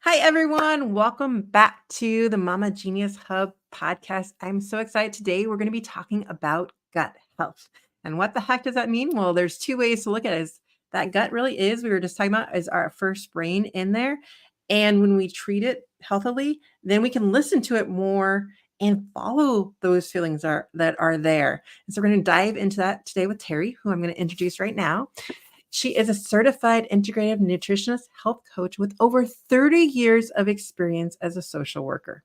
Hi, everyone. Welcome back to the Mama Genius Hub podcast. I'm so excited today. We're going to be talking about gut health. And what the heck does that mean? Well, there's two ways to look at it. That gut really is, we were just talking about, is our first brain in there. And when we treat it healthily, then we can listen to it more and follow those feelings that are there. And so we're going to dive into that today with Terri, who I'm going to introduce right now. She is a certified integrative nutritionist health coach with over 30 years of experience as a social worker.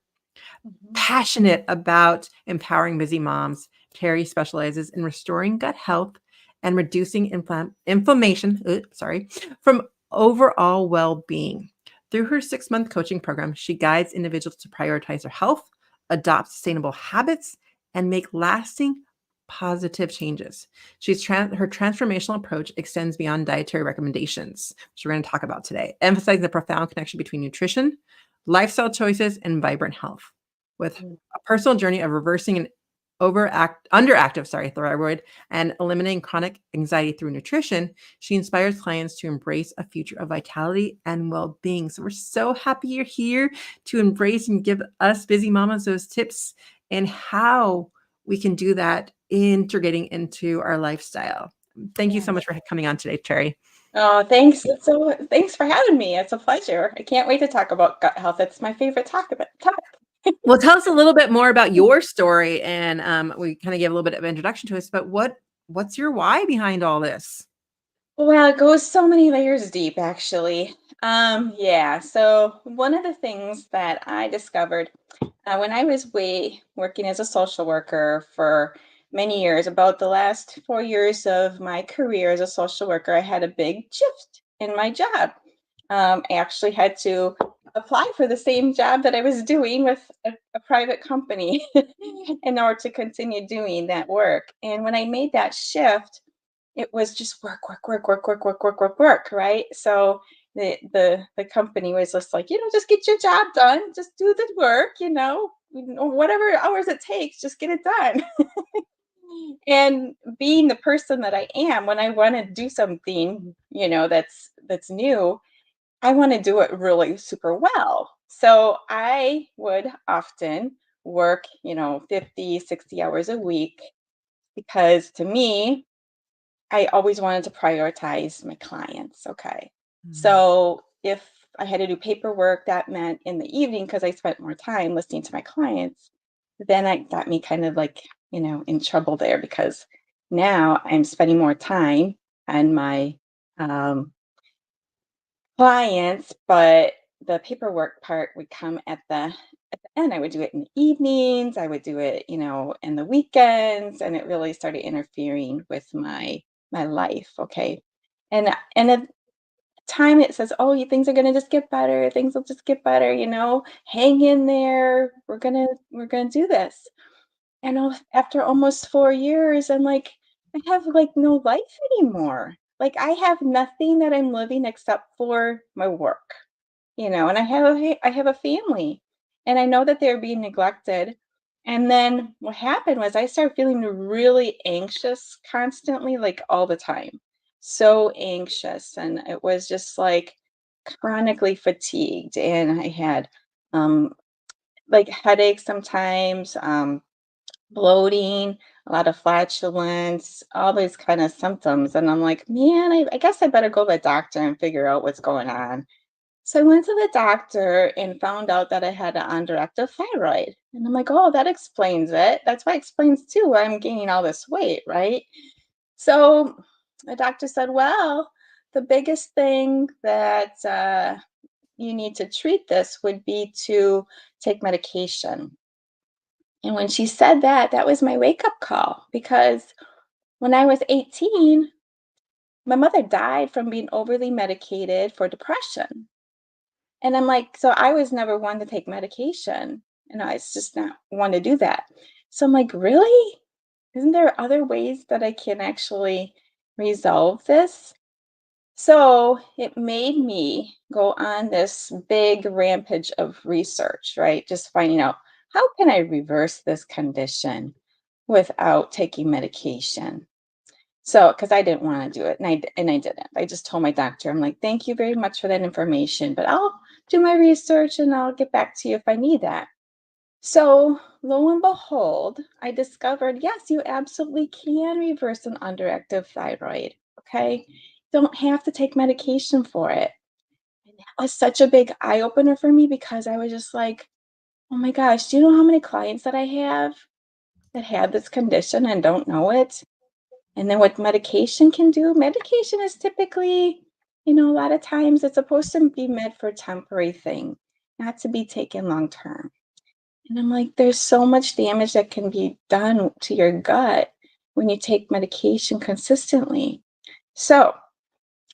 Passionate about empowering busy moms, Terri specializes in restoring gut health and reducing inflammation from overall well-being. Through her 6-month coaching program, she guides individuals to prioritize their health, adopt sustainable habits, and make lasting positive changes. Her transformational approach extends beyond dietary recommendations, which we're going to talk about today, emphasizing the profound connection between nutrition, lifestyle choices, and vibrant health. With a personal journey of reversing an underactive thyroid and eliminating chronic anxiety through nutrition, she inspires clients to embrace a future of vitality and well-being. So we're so happy you're here to embrace and give us busy mamas those tips and how we can do that integrating into our lifestyle. Thank you so much for coming on today, Terri. Oh, thanks. Thanks for having me. It's a pleasure. I can't wait to talk about gut health. It's my favorite topic. Well, tell us a little bit more about your story, and we kind of gave a little bit of introduction to us, but what's your why behind all this? Well, it goes so many layers deep, actually. Yeah. So one of the things that I discovered when I was working as a social worker for many years, about the last 4 years of my career as a social worker, I had a big shift in my job. I actually had to apply for the same job that I was doing with a private company in order to continue doing that work. And when I made that shift, it was just work, work, work, work, work, work, work, work, work, right? So the company was just like, just get your job done, just do the work, whatever hours it takes, just get it done. And being the person that I am, when I want to do something, that's new, I want to do it really super well. So I would often work, 50, 60 hours a week because to me, I always wanted to prioritize my clients. Okay. So if I had to do paperwork, that meant in the evening because I spent more time listening to my clients, then I got me kind of like, in trouble there because now I'm spending more time on my um, clients, but the paperwork part would come at the end. I would do it in the evenings. I would do it, in the weekends, and it really started interfering with my life. Okay, and at time it says, "Oh, things are gonna just get better. Things will just get better. Hang in there. We're gonna do this." And after almost 4 years, I'm like, I have like no life anymore. Like I have nothing that I'm living except for my work, and I have a family, and I know that they're being neglected. And then what happened was I started feeling really anxious constantly, like all the time. So anxious, and it was just like chronically fatigued, and I had um like headaches sometimes, bloating, a lot of flatulence, all these kind of symptoms. And I'm like, man, I guess I better go to the doctor and figure out what's going on. So I went to the doctor and found out that I had an underactive thyroid. And I'm like, oh, that explains it. That's why it explains too why I'm gaining all this weight, right? So the doctor said, well, the biggest thing that you need to treat this would be to take medication. And when she said that, that was my wake up call because when I was 18, my mother died from being overly medicated for depression. And I'm like, so I was never one to take medication. And I was just not one to do that. So I'm like, really? Isn't there other ways that I can actually resolve this? So it made me go on this big rampage of research, right? Just finding out how can I reverse this condition without taking medication. So, because I didn't want to do it, and I didn't. I just told my doctor, I'm like, thank you very much for that information, but I'll do my research and I'll get back to you if I need that. So, lo and behold, I discovered yes, you absolutely can reverse an underactive thyroid. Okay. Don't have to take medication for it. And that was such a big eye opener for me because I was just like, oh my gosh, do you know how many clients that I have this condition and don't know it? And then what medication can do? Medication is typically, a lot of times it's supposed to be meant for a temporary thing, not to be taken long term. And I'm like, there's so much damage that can be done to your gut when you take medication consistently. So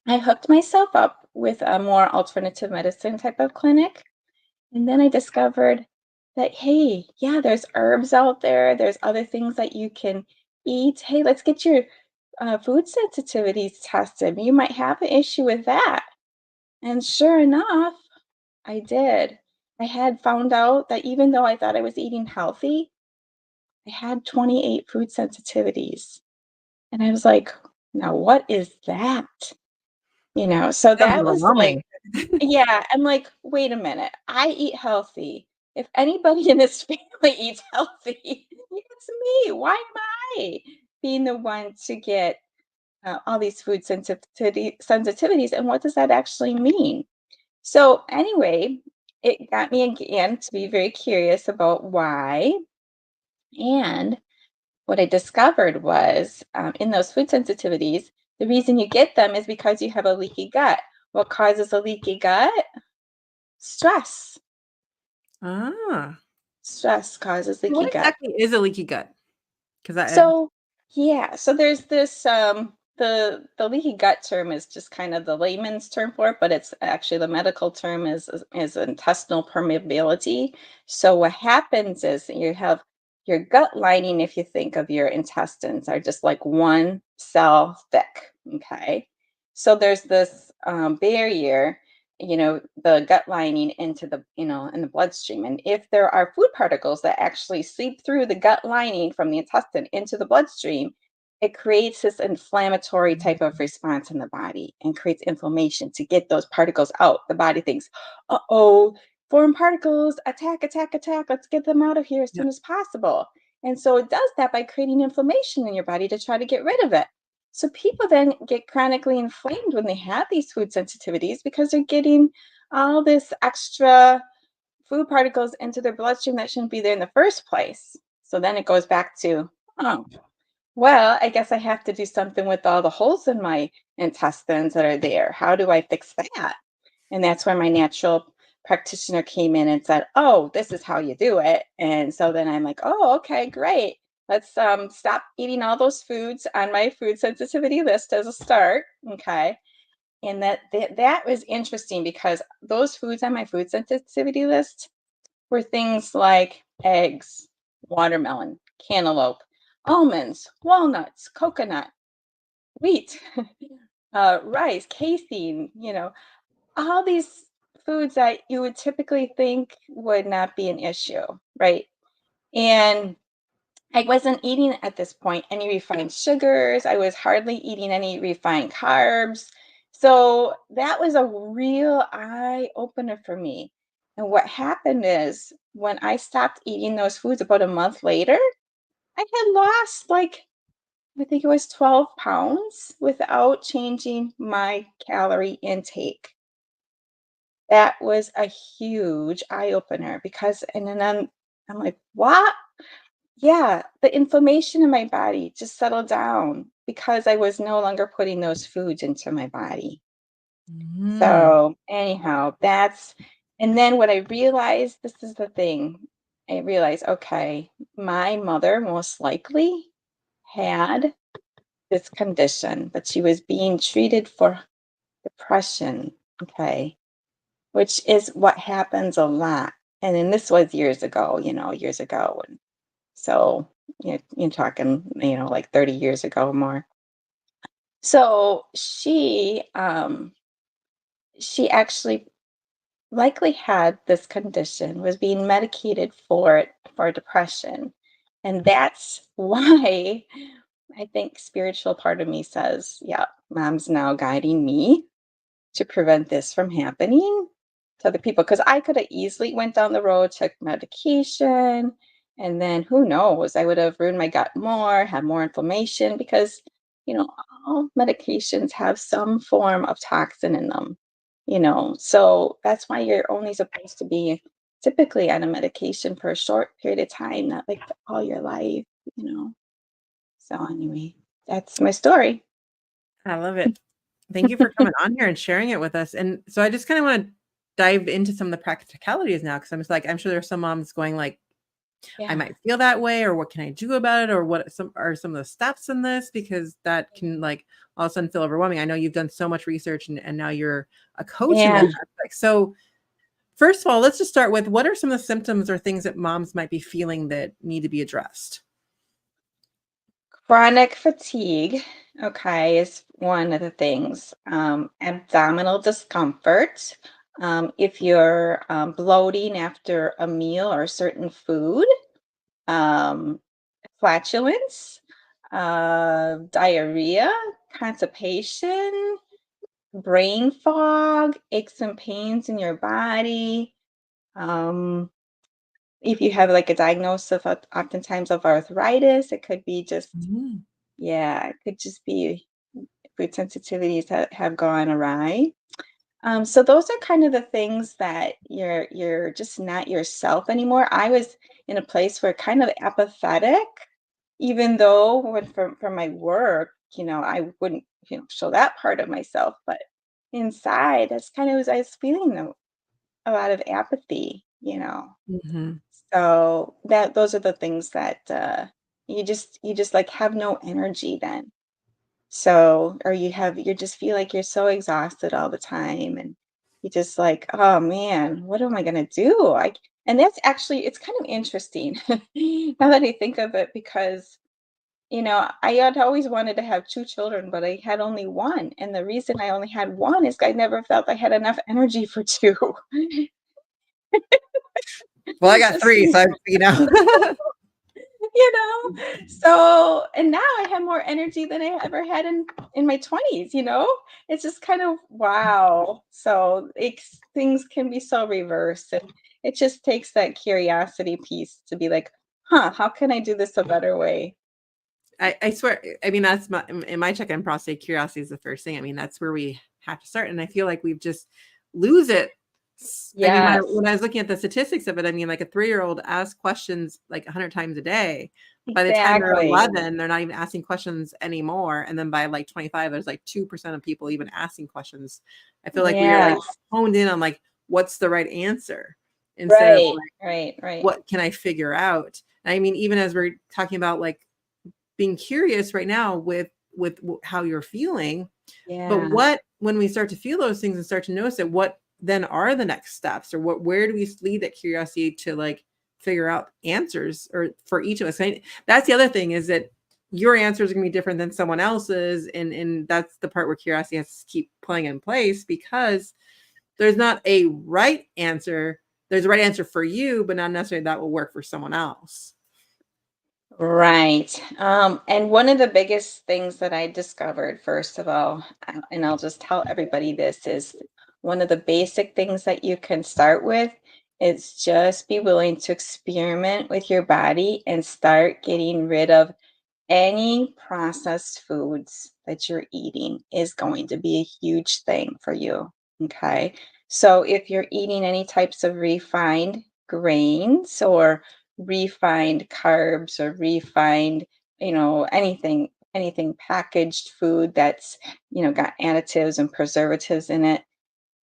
I hooked myself up with a more alternative medicine type of clinic. And then I discovered that, hey, yeah, there's herbs out there. There's other things that you can eat. Hey, let's get your food sensitivities tested. You might have an issue with that. And sure enough, I did. I had found out that even though I thought I was eating healthy, I had 28 food sensitivities. And I was like, now what is that? So Sounds that was like, overwhelming. yeah, I'm like, wait a minute. I eat healthy. If anybody in this family eats healthy, it's me. Why am I being the one to get all these food sensitivities? And what does that actually mean? So, anyway, it got me again to be very curious about why. And what I discovered was in those food sensitivities, the reason you get them is because you have a leaky gut. What causes a leaky gut? Stress. Ah. Stress causes So what leaky gut. exactly is a leaky gut? Because I So, yeah, so there's this the leaky gut term is just kind of the layman's term for it, but it's actually the medical term is intestinal permeability. So what happens is you have your gut lining, if you think of your intestines, are just like one cell thick. Okay. So there's this barrier, the gut lining into in the bloodstream. And if there are food particles that actually seep through the gut lining from the intestine into the bloodstream, it creates this inflammatory type of response in the body and creates inflammation to get those particles out. The body thinks, uh-oh, foreign particles, attack, attack, attack. Let's get them out of here as yeah. soon as possible. And so it does that by creating inflammation in your body to try to get rid of it. So people then get chronically inflamed when they have these food sensitivities because they're getting all this extra food particles into their bloodstream that shouldn't be there in the first place. So then it goes back to, oh, well, I guess I have to do something with all the holes in my intestines that are there. How do I fix that? And that's where my natural practitioner came in and said, "Oh, this is how you do it." And so then I'm like, "Oh, okay, great. Let's stop eating all those foods on my food sensitivity list as a start." Okay. And that was interesting because those foods on my food sensitivity list were things like eggs, watermelon, cantaloupe, almonds, walnuts, coconut, wheat, rice, casein, all these foods that you would typically think would not be an issue, right? And I wasn't eating at this point any refined sugars. I was hardly eating any refined carbs. So that was a real eye opener for me. And what happened is when I stopped eating those foods about a month later, I had lost I think it was 12 pounds without changing my calorie intake. That was a huge eye opener because, and then I'm like, what? Yeah, the inflammation in my body just settled down because I was no longer putting those foods into my body. Mm. So, anyhow, and then what I realized, this is the thing. I realized, okay, my mother most likely had this condition, but she was being treated for depression. Okay. Which is what happens a lot. And then this was years ago, years ago. And so you're talking, like 30 years ago more. So she actually likely had this condition, was being medicated for it for depression. And that's why I think spiritual part of me says, yeah, mom's now guiding me to prevent this from happening. to other people because I could have easily went down the road, took medication, and then who knows, I would have ruined my gut more, had more inflammation because, you know, all medications have some form of toxin in them, so that's why you're only supposed to be typically on a medication for a short period of time, not like all your life, you know. So anyway, that's my story. I love it. Thank you for coming on here and sharing it with us. And so I just kind of want to dive into some of the practicalities now because I'm just like, I'm sure there's some moms going like, I Yeah. might feel that way, or what can I do about it, or what some are some of the steps in this because that can like all of a sudden feel overwhelming. I know you've done so much research and now you're a coach in this Yeah. aspect. So first of all, let's just start with what are some of the symptoms or things that moms might be feeling that need to be addressed? Chronic fatigue, okay, is one of the things. Abdominal discomfort. If you're bloating after a meal or a certain food, um, flatulence, diarrhea, constipation, brain fog, aches and pains in your body. Um, if you have like a diagnosis of oftentimes of arthritis, it could be just Mhm. yeah, it could just be food sensitivities that have gone awry. So those are kind of the things that you're just not yourself anymore. I was in a place where kind of apathetic, even though when from my work, I wouldn't, show that part of myself, but inside, that's kind of as I was feeling a lot of apathy. Mhm. So that those are the things that you just like have no energy then. So, or you just feel like you're so exhausted all the time and you just like, oh man, what am I gonna do? And that's actually it's kind of interesting now that I think of it because I had always wanted to have two children, but I had only one. And the reason I only had one is I never felt I had enough energy for two. Well, I got three, So so you know so and now I have more energy than I ever had in my 20s. It's just kind of wow. So things can be so reversed, and it just takes that curiosity piece to be like, how can I do this a better way? I swear, I mean, that's in my check-in prostate, curiosity is the first thing. I mean, that's where we have to start. And I feel like we've just lose it. I mean, Yes, when I was looking at the statistics of it, I mean, like a 3-year-old asks questions like 100 times a day. By the time they're exactly. 11, they're not even asking questions anymore. And then by like 25, there's like 2% of people even asking questions. I feel like we are like Yes. honed in on like, what's the right answer instead of Right, like, right. what can I figure out? And I mean, even as we're talking about like being curious right now with how you're feeling, but Yeah. what when we start to feel those things and start to notice it, what then are the next steps, or where do we lead that curiosity to like figure out answers or for each of us? That's the other thing, is that your answers are going to be different than someone else's, and that's the part where curiosity has to keep playing in place, because there's not a right answer. There's a right answer for you, but not necessarily that will work for someone else. Right. And one of the biggest things that I discovered, first of all, and I'll just tell everybody this, is one of the basic things that you can start with is just be willing to experiment with your body and start getting rid of any processed foods that you're eating is going to be a huge thing for you. Okay. So if you're eating any types of refined grains or refined carbs or refined, anything packaged food that's, got additives and preservatives in it,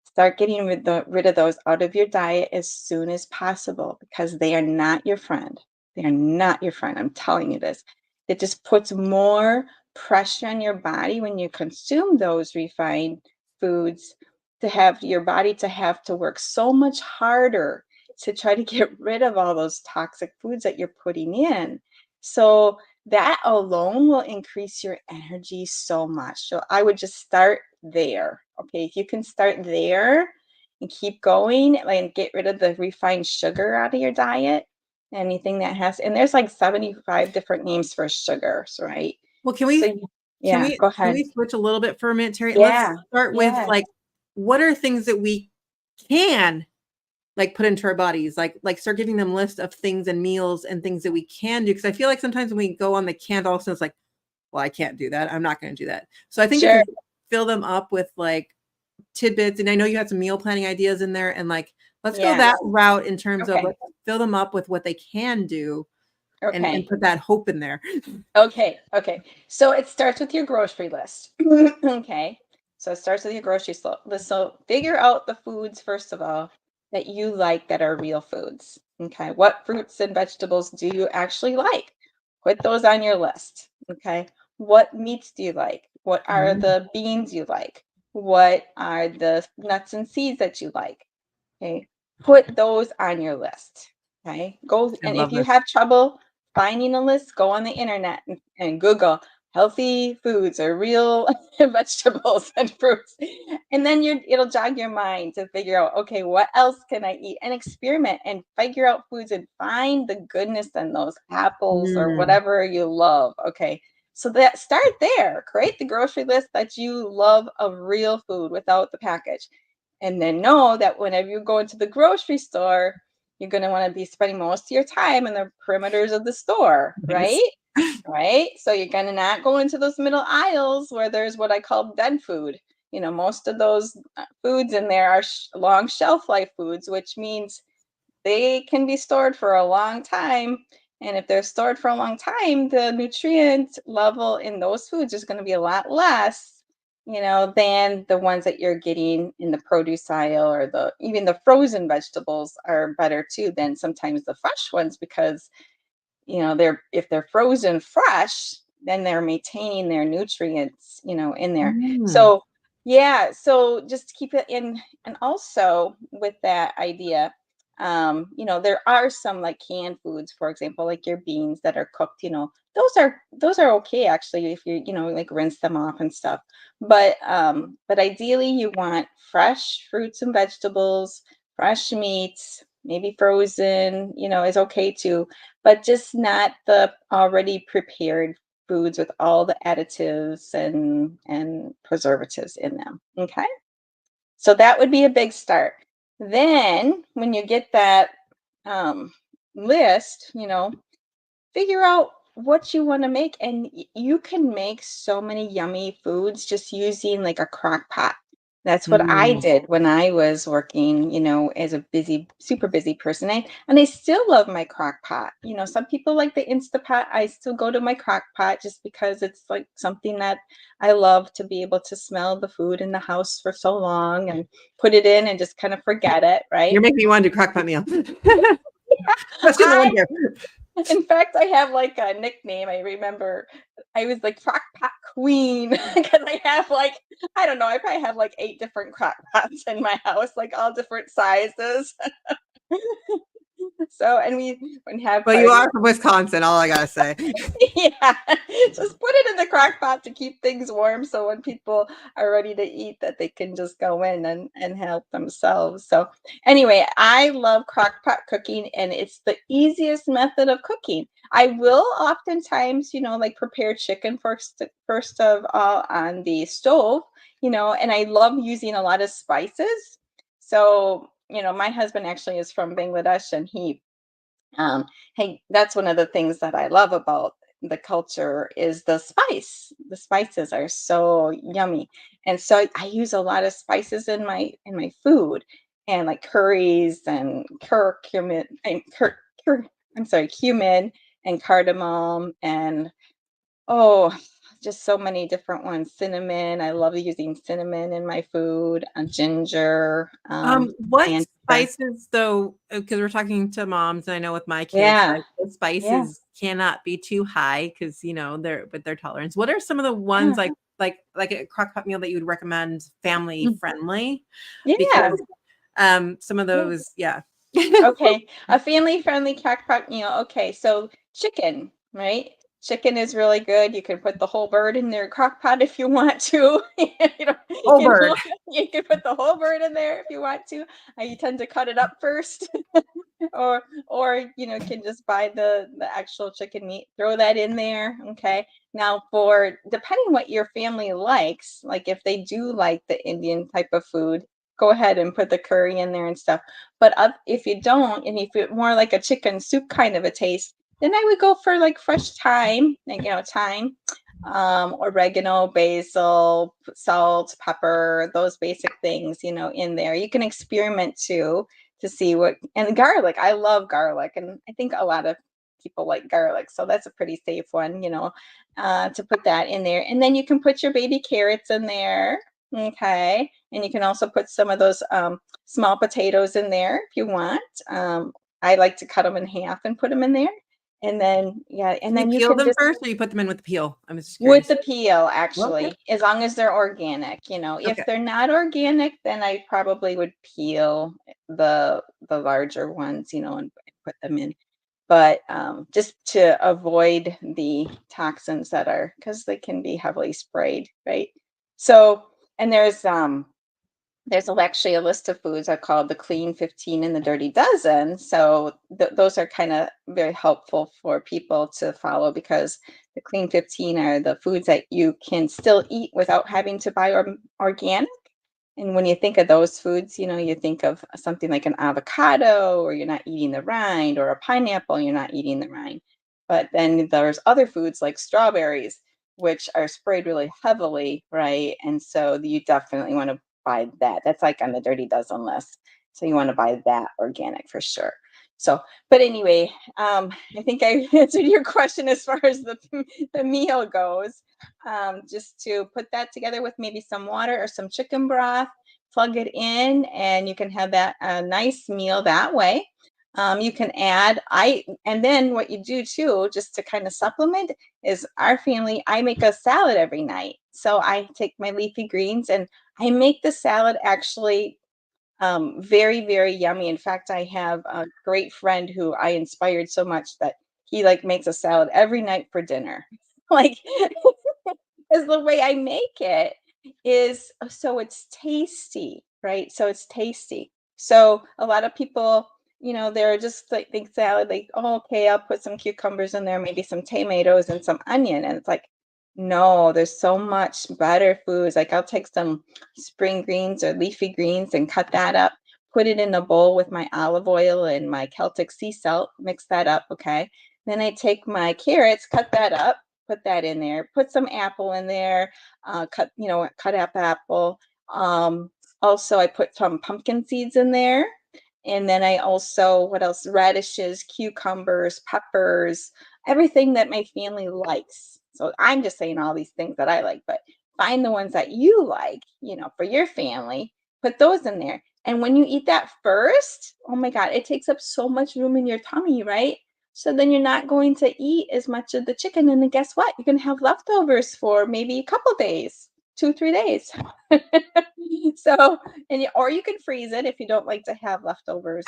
start getting rid of those out of your diet as soon as possible because they are not your friend. They are not your friend. I'm telling you this. It just puts more pressure on your body when you consume those refined foods to have your body to have to work so much harder to try to get rid of all those toxic foods that you're putting in. So that alone will increase your energy so much. So I would just start there. Okay, if you can start there and keep going, like, and get rid of the refined sugar out of your diet, anything that has, and there's like 75 different names for sugars, right? Well, So can yeah, we go can ahead. we switch a little bit for a minute, Terry? Let's Yeah, start with yeah, like, what are things that we can like put into our bodies, like start giving them lists of things and meals and things that we can do. Because I feel like sometimes when we go on the canned, all of a sudden it's like, well, I can't do that. I'm not going to do that. So I think if Sure. we fill them up with like tidbits, and I know you had some meal planning ideas in there, and like let's go Yes. that route in terms of Okay. let's fill them up with what they can do and Okay. put that hope in there. Okay. Okay. So it starts with your grocery list. Okay. So it starts with your grocery list. So figure out the foods, first of all, that you like that are real foods. Okay. What fruits and vegetables do you actually like? Put those on your list. Okay. What meats do you like? What are Mm, the beans you like? What are the nuts and seeds that you like? Okay. Put those on your list. Okay. Go, I and if love you this. have trouble finding a list, go on the internet and Google healthy foods or real vegetables and fruits. And then it'll jog your mind to figure out, okay, what else can I eat? And experiment and figure out foods and find the goodness in those apples or Mm, whatever you love. Okay. So that start there. Create the grocery list that you love of real food without the package. And then know that whenever you go into the grocery store, you're going to want to be spending most of your time in the perimeters of the store, nice. right? Right? So you're going to not go into those middle aisles where there's what I call dead food. Most of those foods in there are long shelf life foods, which means they can be stored for a long time. And if they're stored for a long time, the nutrient level in those foods is going to be a lot less, than the ones that you're getting in the produce aisle, or even the frozen vegetables are better too than sometimes the fresh ones, because they're if they're frozen fresh, then they're maintaining their nutrients, in there. Mm, So yeah, so just keep it in. And also with that idea, there are some like canned foods, for example, like your beans that are cooked, those are okay actually, if you like rinse them off and stuff. But ideally you want fresh fruits and vegetables, fresh meats, maybe frozen, is okay too, but just not the already prepared foods with all the additives and preservatives in them. Okay. So that would be a big start. Then when you get that um, list, figure out what you want to make, and you can make so many yummy foods just using like a crock pot. That's what I mm. did when I was working, as a busy, super busy person. And I still love my crock pot. Some people like the Instapot. I still go to my crock pot just because it's like something that I love, to be able to smell the food in the house for so long and put it in and just kind of forget it, right? You're making me want to do crock pot meal. Let's get in the I winter. In fact, I have like a nickname. I remember I was like crock pot queen because I have like, I don't know, I probably have like 8 different crock pots in my house, like all different sizes. So, and we would have Well, you parties. are from Wisconsin, all I gotta say. Yeah, just put it in the crock pot to keep things warm, so when people are ready to eat, that they can just go in and help themselves. So anyway, I love crock pot cooking, and it's the easiest method of cooking. I will oftentimes, like prepare chicken first of all on the stove, and I love using a lot of spices. So, my husband actually is from Bangladesh, and um, hey, that's one of the things that I love about the culture is the spice. The spices are so yummy, and so I use a lot of spices in my food, and like curries and curcumin and I'm sorry, cumin and cardamom, and oh, just so many different ones. Cinnamon. I love using cinnamon in my food. Ginger. What And spices though, because we're talking to moms, and I know with my kids, yeah, like the yeah, spices cannot be too high because they're with their tolerance. What are some of the ones yeah. like a crock pot meal that you would recommend family Mm. friendly? Yeah. Because some of Yeah. those, yeah. Okay. A family-friendly crock-pot meal. Okay, so chicken, right? Chicken is really good. You can put the whole bird in their crock pot if you want to. You know, Oh, you know, bird. you can put the whole bird in there if you want to. You tend to cut it up first, or can just buy the actual chicken meat, throw that in there. Okay. Now, for depending what your family likes, like if they do like the Indian type of food, go ahead and put the curry in there and stuff. But if you don't, and if it's more like a chicken soup kind of a taste, then I would go for like fresh thyme, like, thyme, oregano, basil, salt, pepper, those basic things, in there. You can experiment too to see and garlic. I love garlic, and I think a lot of people like garlic, so that's a pretty safe one, to put that in there. And then you can put your baby carrots in there. Okay. And you can also put some of those small potatoes in there if you want. I like to cut them in half and put them in there. And then, yeah, and Do you then you peel can them just first, or you put them in with the peel? I'm just with curious. the peel, Okay. actually, as long as they're organic. If Okay. they're not organic, then I probably would peel the larger ones, and put them in. But just to avoid the toxins that are, because they can be heavily sprayed, right? So, and there's actually a list of foods I call the clean 15 and the dirty dozen. So those are kind of very helpful for people to follow, because the clean 15 are the foods that you can still eat without having to buy organic. And when you think of those foods, you think of something like an avocado, or you're not eating the rind, or a pineapple, you're not eating the rind. But then there's other foods like strawberries, which are sprayed really heavily, right? And so you definitely want to buy that. That's like on the dirty dozen list. So you want to buy that organic for sure. So, but anyway, I think I answered your question as far as the meal goes. Just to put that together with maybe some water or some chicken broth, plug it in, and you can have that a nice meal that way. You can and then what you do too, just to kind of supplement, is our family, I make a salad every night. So I take my leafy greens and I make the salad actually very, very yummy. In fact, I have a great friend who I inspired so much that he like makes a salad every night for dinner. Like, because the way I make it is so it's tasty, right? So it's tasty. So a lot of people, they're just like think salad, like, oh, okay, I'll put some cucumbers in there, maybe some tomatoes and some onion. And it's like, no, there's so much better foods. Like, I'll take some spring greens or leafy greens and cut that up, put it in a bowl with my olive oil and my Celtic sea salt, mix that up, okay? Then I take my carrots, cut that up, put that in there, put some apple in there, cut up apple. Um, Also, I put some pumpkin seeds in there. And then I also, what else? Radishes, cucumbers, peppers, everything that my family likes. So I'm just saying all these things that I like, but find the ones that you like, for your family, put those in there. And when you eat that first, oh my God, it takes up so much room in your tummy, right? So then you're not going to eat as much of the chicken. And then guess what? You're going to have leftovers for maybe a couple days, 2, 3 days. So, or you can freeze it if you don't like to have leftovers.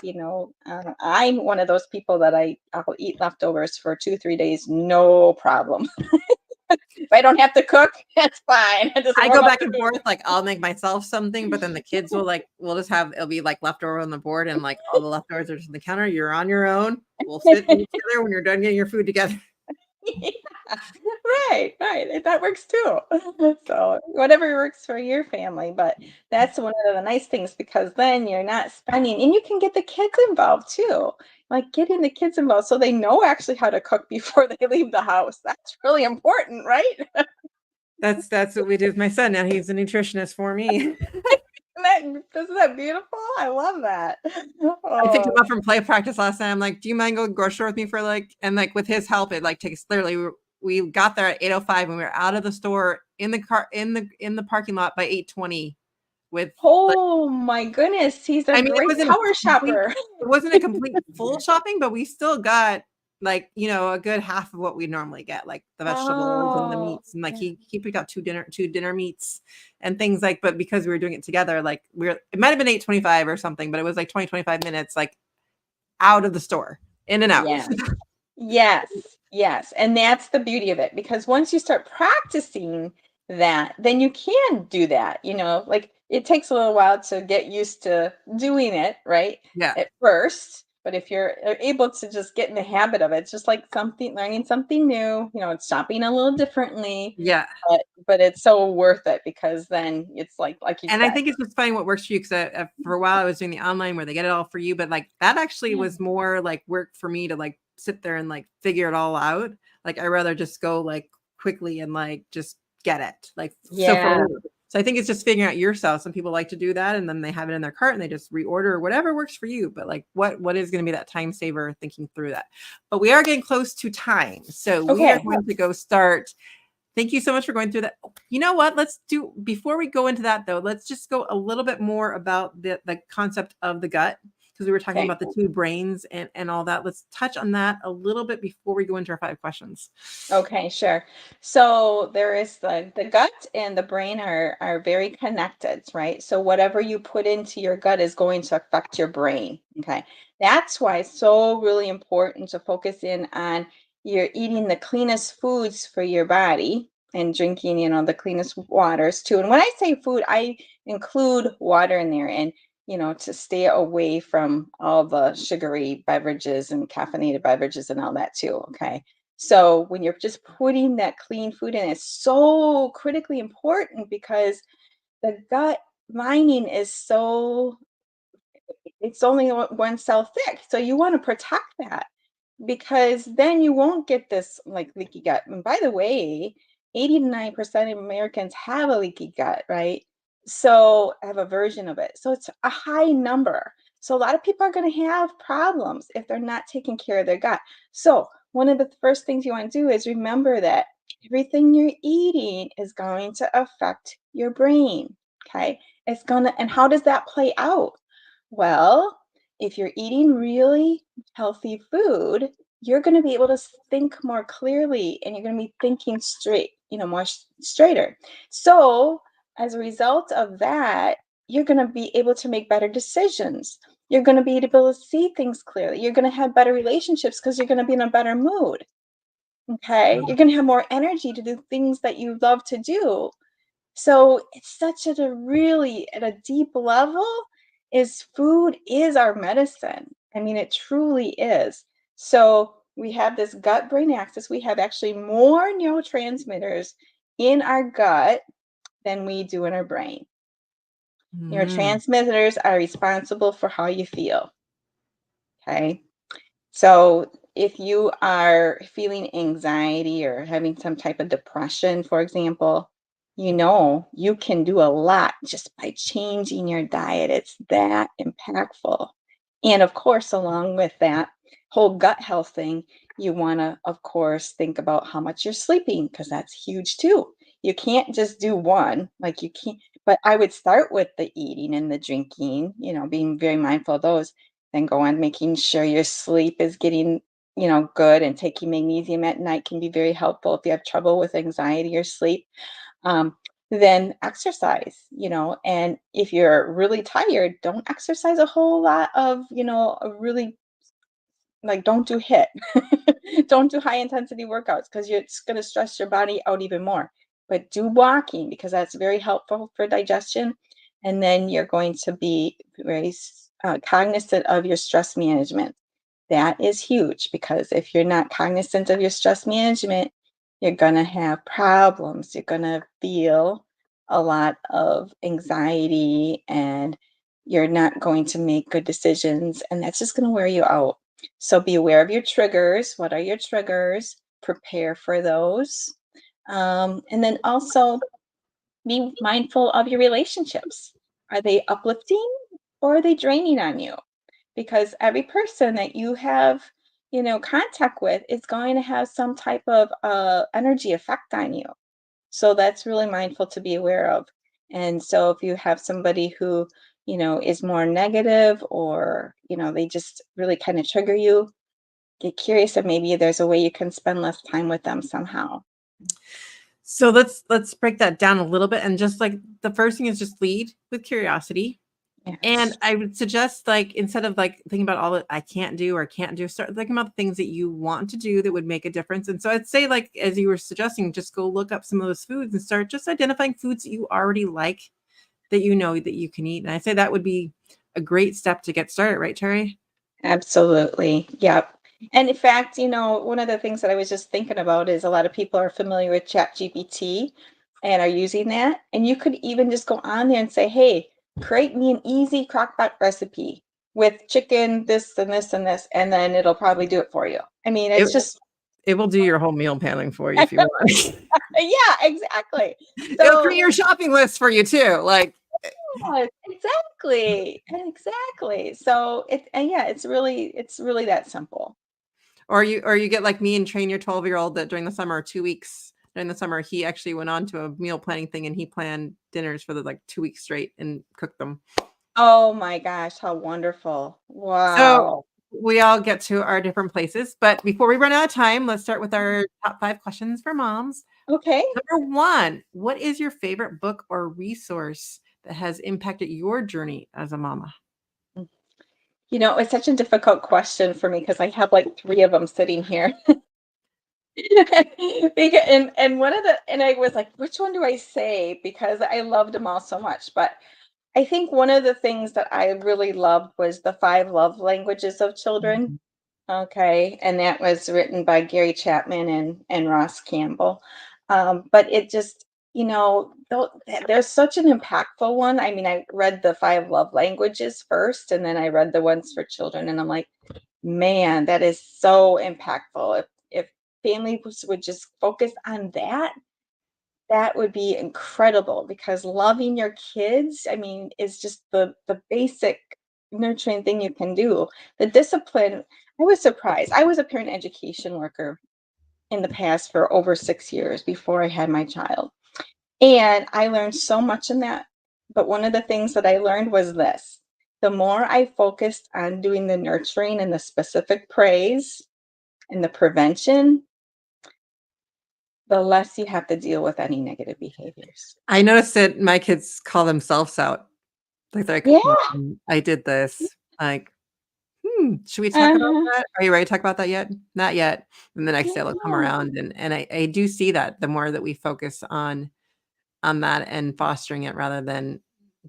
I'm one of those people that I'll eat leftovers for 2, 3 days, no problem. If I don't have to cook, that's fine. I just I warm go up back the and food. forth, like, I'll make myself something, but then the kids we'll just have it'll be, like, leftover on the board, and, like, all the leftovers are just on the counter. You're on your own. We'll sit and eat together when you're done getting your food together. Yeah. Right, right. That works too. So whatever works for your family, but that's one of the nice things, because then you're not spending, and you can get the kids involved too. Like, getting the kids involved so they know actually how to cook before they leave the house. That's really important, right? That's what we do with my son now. He's a nutritionist for me. Isn't that beautiful? I love that. I picked him Oh, up from play practice last night. I'm like, "Do you mind going grocery store with me for like?" And like with his help, it like takes literally. We got there at 8:05 and we were out of the store in the car in the parking lot by 8:20. With like, oh my goodness, he's a I mean, it great wasn't a power complete, shopper. it wasn't a complete full shopping, but we still got like a good half of what we normally get, like the vegetables and the Oh, meats, and like yeah. he picked out two dinner meats and things like. But because we were doing it together, like it might have been 8:25 or something, but it was like 20-25 minutes, like out of the store, in and out. Yeah. Yes, yes. And that's the beauty of it, because once you start practicing that, then you can do that. Like, it takes a little while to get used to doing it, right? Yeah. At first. But if you're able to just get in the habit of it, it's just like learning something new, it's shopping a little differently, Yeah. but it's so worth it because then it's like you And I said. think it's just finding what works for you, 'cause for a while I was doing the online where they get it all for you, but, like, that actually Yeah. was more, like, work for me to, like, sit there and, like, figure it all out. Like, I rather just go, like, quickly and, like, just get it. Like, so for Yeah. so I think it's just figuring out yourself. Some people like to do that, and then they have it in their cart, and they just reorder whatever works for you, but, like, what is gonna be that time saver thinking through that? But we are getting close to time, so we are Okay. going to go start. Thank you so much for going through that. You know what? Let's do before we go into that though, let's just go a little bit more about the concept of the gut because we were talking Okay. about the two brains and all that. Let's touch on that a little bit before we go into our 5 questions. Okay, sure. So there is the gut and the brain are very connected, right? So whatever you put into your gut is going to affect your brain. Okay. That's why it's so really important to focus in on you're eating the cleanest foods for your body and drinking, the cleanest waters too. And when I say food, I include water in there and to stay away from all the sugary beverages and caffeinated beverages and all that too. Okay. So when you're just putting that clean food in, it's so critically important because the gut lining is it's only one cell thick. So you want to protect that because then you won't get this like leaky gut. And by the way, 89% of Americans have a leaky gut, right? So have a version of it. So it's a high number. So a lot of people are going to have problems if they're not taking care of their gut. So one of the first things you want to do is remember that everything you're eating is going to affect your brain. Okay. And how does that play out? Well, if you're eating really healthy food, you're going to be able to think more clearly and you're going to be thinking straight, more straighter. So, as a result of that, you're going to be able to make better decisions. You're going to be able to see things clearly. You're going to have better relationships because you're going to be in a better mood. Okay. You're going to have more energy to do things that you love to do. So it's such at a really at a deep level is food is our medicine. I mean, it truly is. So we have this gut brain axis. We have actually more neurotransmitters in our gut than we do in our brain. Mm. Neurotransmitters are responsible for how you feel. Okay. So if you are feeling anxiety or having some type of depression, for example, you can do a lot just by changing your diet. It's that impactful. And of course, along with that whole gut health thing, you want to, of course, think about how much you're sleeping because that's huge too. You can't just do one, like you can't, but I would start with the eating and the drinking, being very mindful of those, then go on making sure your sleep is getting, good, and taking magnesium at night can be very helpful if you have trouble with anxiety or sleep. Um, then exercise, and if you're really tired, don't exercise a whole lot of, a really like don't do hit. Don't do high intensity workouts because it's going to stress your body out even more. But do walking because that's very helpful for digestion. And then you're going to be very cognizant of your stress management. That is huge because if you're not cognizant of your stress management, you're going to have problems. You're going to feel a lot of anxiety and you're not going to make good decisions. And that's just going to wear you out. So be aware of your triggers. What are your triggers? Prepare for those. And then also be mindful of your relationships. Are they uplifting or are they draining on you? Because every person that you have, contact with is going to have some type of energy effect on you. So that's really mindful to be aware of. And so if you have somebody who, is more negative or, they just really kind of trigger you, get curious if maybe there's a way you can spend less time with them somehow. So let's break that down a little bit. And just like the first thing is just lead with curiosity. And Yes. I would suggest, like, instead of like thinking about all that I can't do or can't do, start thinking about the things that you want to do that would make a difference. And so I'd say, like, as you were suggesting, just go look up some of those foods and start just identifying foods that you already like that you know that you can eat. And I say that would be a great step to get started, right, Terry? Absolutely. Yep. And in fact, one of the things that I was just thinking about is a lot of people are familiar with ChatGPT and are using that. And you could even just go on there and say, hey, create me an easy crockpot recipe with chicken, this and this and this, and then it'll probably do it for you. I mean, It it's just, it will do your whole meal planning for you if you want. yeah, exactly. It'll create So, your shopping list for you too, like, yes, exactly. Exactly. So and yeah, it's really that simple. or you get like me and train your 12-year-old that during the summer, 2 weeks during the summer, he actually went on to a meal planning thing, and he planned dinners for the, like, 2 weeks straight and cooked them. Oh my gosh, how wonderful. So, Wow. we all get to our different places, but before we run out of time, let's start with Mhm. our top 5 questions for moms. Okay. Number 1, what is your favorite book or resource that has impacted your journey as a mama? Mm. It's such a difficult question for me because I have like three of them sitting here. And one of the and I was like, which one do I say? Because I loved them all so much. But I think one of the things that I really loved was The Five Love Languages of Children. Mhm. Okay, and that was written by Gary Chapman and Ross Campbell. But it just, there's such an impactful one. I mean, I read the Five Love Languages first, and then I read the ones for children, and I'm like, man, that is so impactful. If families would just focus on that, that would be incredible because loving your kids, I mean, is just the basic nurturing thing you can do. The discipline, I was surprised. I was a parent education worker in the past for over 6 years before I had my child. And I learned so much in that. But one of the things that I learned was this. The more I focused on doing the nurturing and the specific praise and the prevention, the less you have to deal with any negative behaviors. I noticed that my kids call themselves out. Like, Yeah. "Mom, I did this." Like, should we talk about Uh-huh. that? Are you ready to talk about that yet?" "Not yet." And the next day they'll come Yeah. around, and I do see that the more that we focus on that and fostering it rather than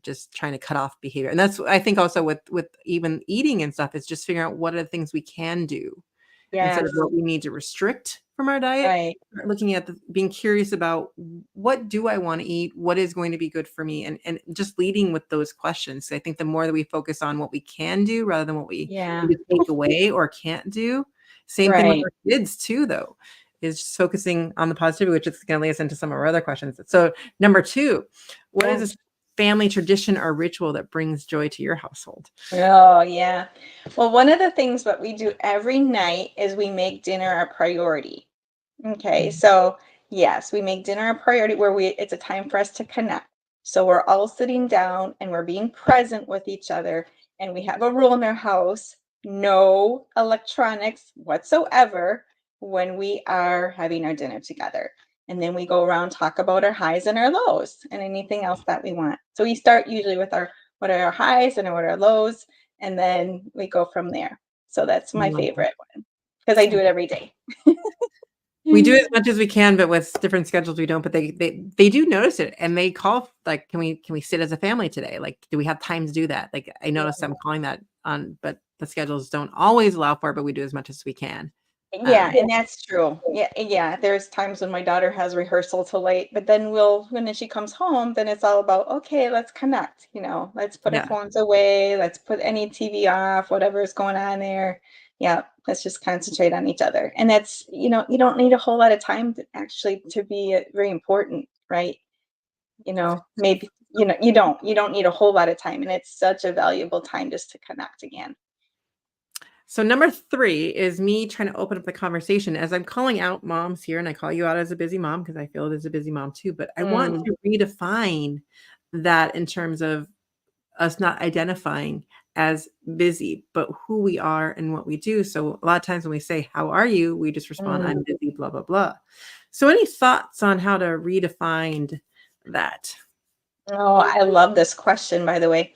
just trying to cut off behavior. And that's I think also with even eating and stuff is just figuring out what are the things we can do instead of Yes. what we need to restrict from our diet. Right. Start looking at being curious about what do I want to eat? What is going to be good for me? And just leading with those questions. I think the more that we focus on what we can do rather than what we Yeah. need to take away or can't do. Same thing with Right. our kids too, though, is just focusing on the positivity, which is going to lead us into some of our other questions. So number 2, what is Yeah. a family tradition or ritual that brings joy to your household? Oh, yeah. Well, one of the things that we do every night is we make dinner a priority. Okay, Mhm. so yes, we make dinner a priority where it's a time for us to connect. So we're all sitting down and we're being present with each other. And we have a rule in our house, no electronics whatsoever when we are having our dinner together. And then we go around, talk about our highs and our lows and anything else that we want. So we start usually with our what are our highs and what are our lows, and then we go from there. So that's I my love that. favorite one because I do it every day. We do as much as we can, but with different schedules, we don't. But they do notice it, and they call like, "Can we sit as a family today? Like, do we have time to do that?" Like, I noticed them calling that on, but the schedules don't always allow for it, but we do as much as we can. Yeah, Um, and that's true. Yeah, yeah. There's times when my daughter has rehearsal till late, but then when she comes home, then it's all about, okay, let's connect, let's put our yeah. phones away, let's put any TV off, whatever is going on there. Yeah, let's just concentrate on each other. And that's, you don't need a whole lot of time to be very important, right? Maybe, you don't need a whole lot of time, and it's such a valuable time just to connect again. So number 3 is me trying to open up the conversation as I'm calling out moms here, and I call you out as a busy mom because I feel it as a busy mom too. But I want Mm, to redefine that in terms of us not identifying as busy, but who we are and what we do. So a lot of times when we say, "How are you?" we just respond, mm. "I'm busy, blah, blah, blah." So any thoughts on how to redefine that? Oh, I love this question, by the way.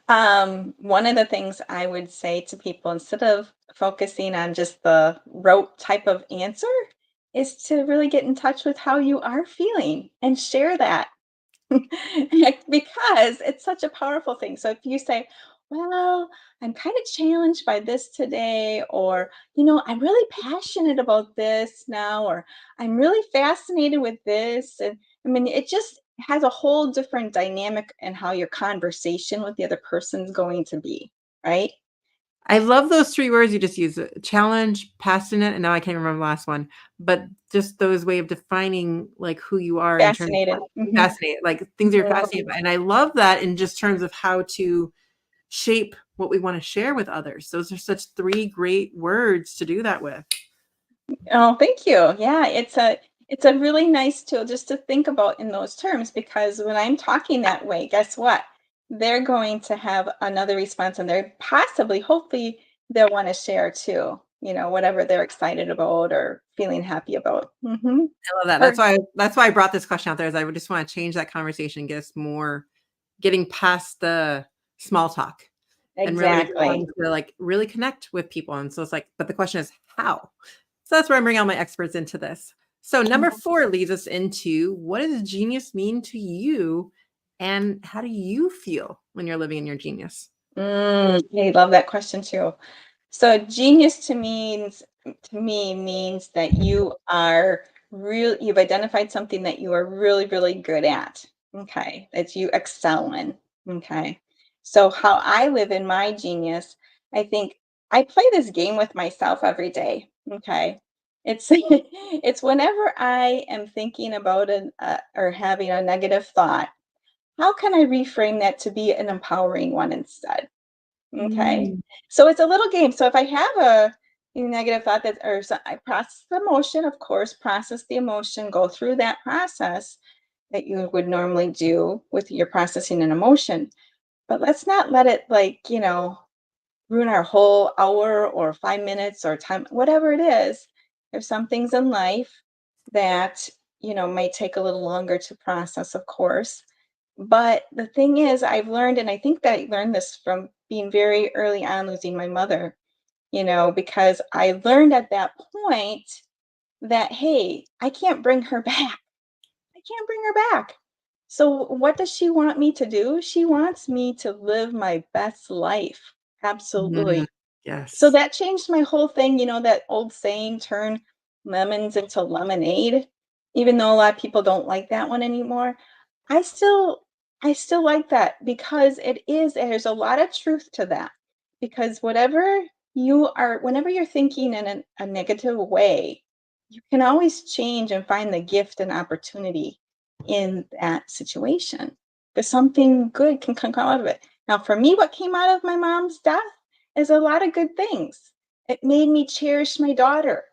One of the things I would say to people instead of focusing on just the rote type of answer is to really get in touch with how you are feeling and share that because it's such a powerful thing. So if you say, well, I'm kind of challenged by this today, or, I'm really passionate about this now, or I'm really fascinated with this. And I mean, it just has a whole different dynamic in how your conversation with the other person's going to be, right? I love those 3 words you just used, challenge, passionate, and now I can't remember the last one, but just those way of defining, like, who you are in terms of Fascinated. fascinated, like, things you're fascinated by, and I love that in just terms of how to shape what we wanna share with others. Those are such 3 great words to do that with. Oh, thank you. Yeah, it's a really nice tool just to think about in those terms, because when I'm talking that way, guess what? They're going to have another response, and they're possibly, hopefully, they'll want to share too, whatever they're excited about or feeling happy about. I love that. Or That's why I brought this question out there is I would just wanna change that conversation, get us more getting past the small talk and really exactly. trying to, like, really connect with people, and so it's like but the question is how? So that's where I'm bringing all my experts into this. So number 4 leads us into what does genius mean to you, and how do you feel when you're living in your genius? I love that question too. So genius to me means that you've identified something that you are really, really good at. Okay. That you excel in. Okay. So how I live in my genius, I think I play this game with myself every day. Okay. It's it's whenever I am thinking about or having a negative thought, how can I reframe that to be an empowering one instead? Okay. Mm, So it's a little game. So if I have a negative thought I process the emotion, of course, process the emotion, go through that process that you would normally do with your processing an emotion. But let's not let it ruin our whole hour or 5 minutes or time, whatever it is. There's some things in life that, may take a little longer to process, of course. But the thing is, I've learned, and I think that I learned this from being very early on losing my mother, because I learned at that point that, hey, I can't bring her back. I can't bring her back. So, what does she want me to do? She wants me to live my best life. mm, Absolutely. So yes. that changed my whole thing, that old saying, turn lemons into lemonade. Even though a lot of people don't like that one anymore, I still I still like that, because there's a lot of truth to that. Because whenever you're thinking in a negative way, you can always change and find the gift and opportunity in that situation. Because something good can come out of it. Now, for me, what came out of my mom's death is a lot of good things. It made me cherish my daughter.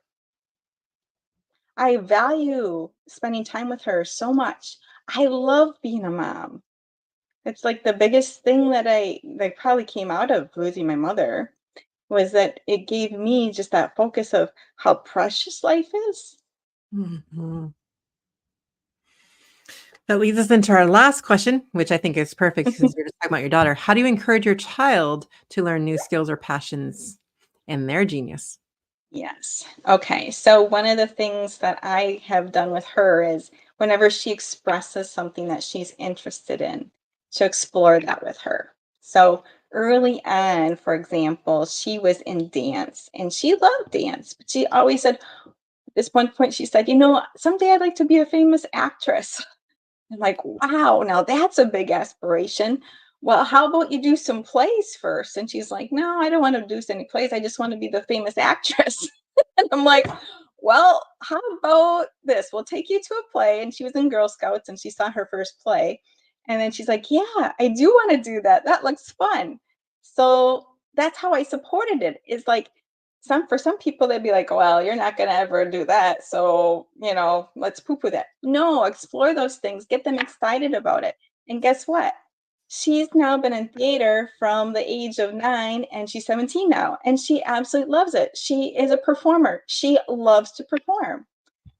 I value spending time with her so much. I love being a mom. It's like the biggest thing that probably came out of losing my mother was that it gave me just that focus of how precious life is. Mhm. That leads us into our last question, which I think is perfect because you're just talking about your daughter. How do you encourage your child to learn new skills or passions in their genius? Yes. Okay. So one of the things that I have done with her is whenever she expresses something that she's interested in, to explore that with her. So early on, for example, she was in dance and she loved dance, but she always said, at this one point, she said, someday I'd like to be a famous actress. I'm like, wow, now that's a big aspiration. Well, how about you do some plays first? And she's like, no, I don't want to do any plays. I just want to be the famous actress. And I'm like, well, how about this? We'll take you to a play. And she was in Girl Scouts and she saw her first play. And then she's like, yeah, I do want to do that. That looks fun. So that's how I supported it. Is like for some people they'd be like, well, you're not gonna ever do that. So, let's poo-poo that. No, explore those things, get them excited about it. And guess what? She's now been in theater from the age of 9 and she's 17 now. And she absolutely loves it. She is a performer. She loves to perform.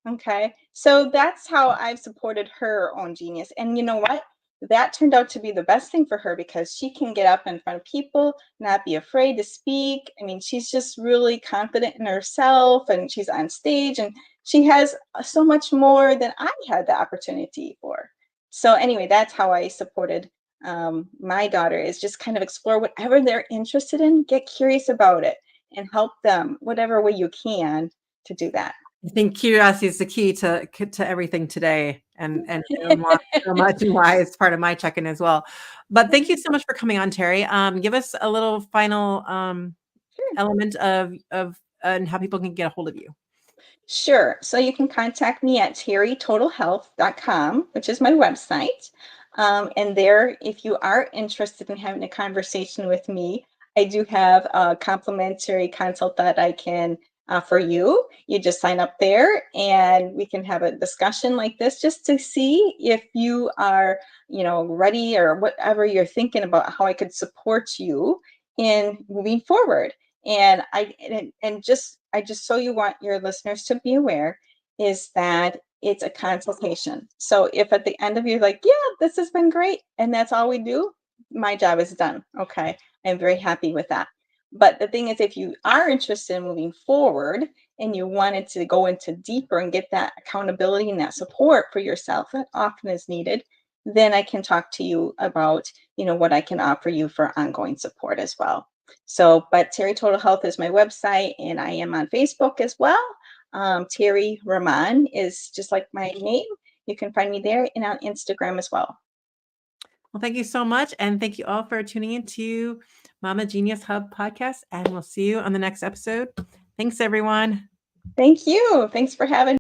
Okay. So that's how I've supported her own genius. And you know what? That turned out to be the best thing for her, because she can get up in front of people, not be afraid to speak. I mean, she's just really confident in herself and she's on stage and she has so much more than I had the opportunity for. So, anyway, that's how I supported my daughter is just kind of explore whatever they're interested in, get curious about it, and help them whatever way you can to do that. I think curiosity is the key to everything today, and why so much, and why it's part of my check-in as well. But thank you so much for coming on, Terri. Give us a little final Sure. element of and how people can get a hold of you. Sure. So you can contact me at terrytotalhealth.com, which is my website. And there, if you are interested in having a conversation with me, I do have a complimentary consult that I can offer you. You just sign up there and we can have a discussion like this just to see if you are, ready or whatever you're thinking about how I could support you in moving forward. And I just so you want your listeners to be aware is that it's a consultation. So if at the end of you like, yeah, this has been great, and that's all we do, my job is done. Okay. I'm very happy with that. But the thing is, if you are interested in moving forward and you wanted to go into deeper and get that accountability and that support for yourself that often is needed, then I can talk to you about, what I can offer you for ongoing support as well. So, but Terri Total Health is my website, and I am on Facebook as well. Terri Rahman is just like my name. You can find me there and on Instagram as well. Well, thank you so much, and thank you all for tuning into Mama Genius Hub podcast, and we'll see you on the next episode. Thanks, everyone. Thank you. Thanks for having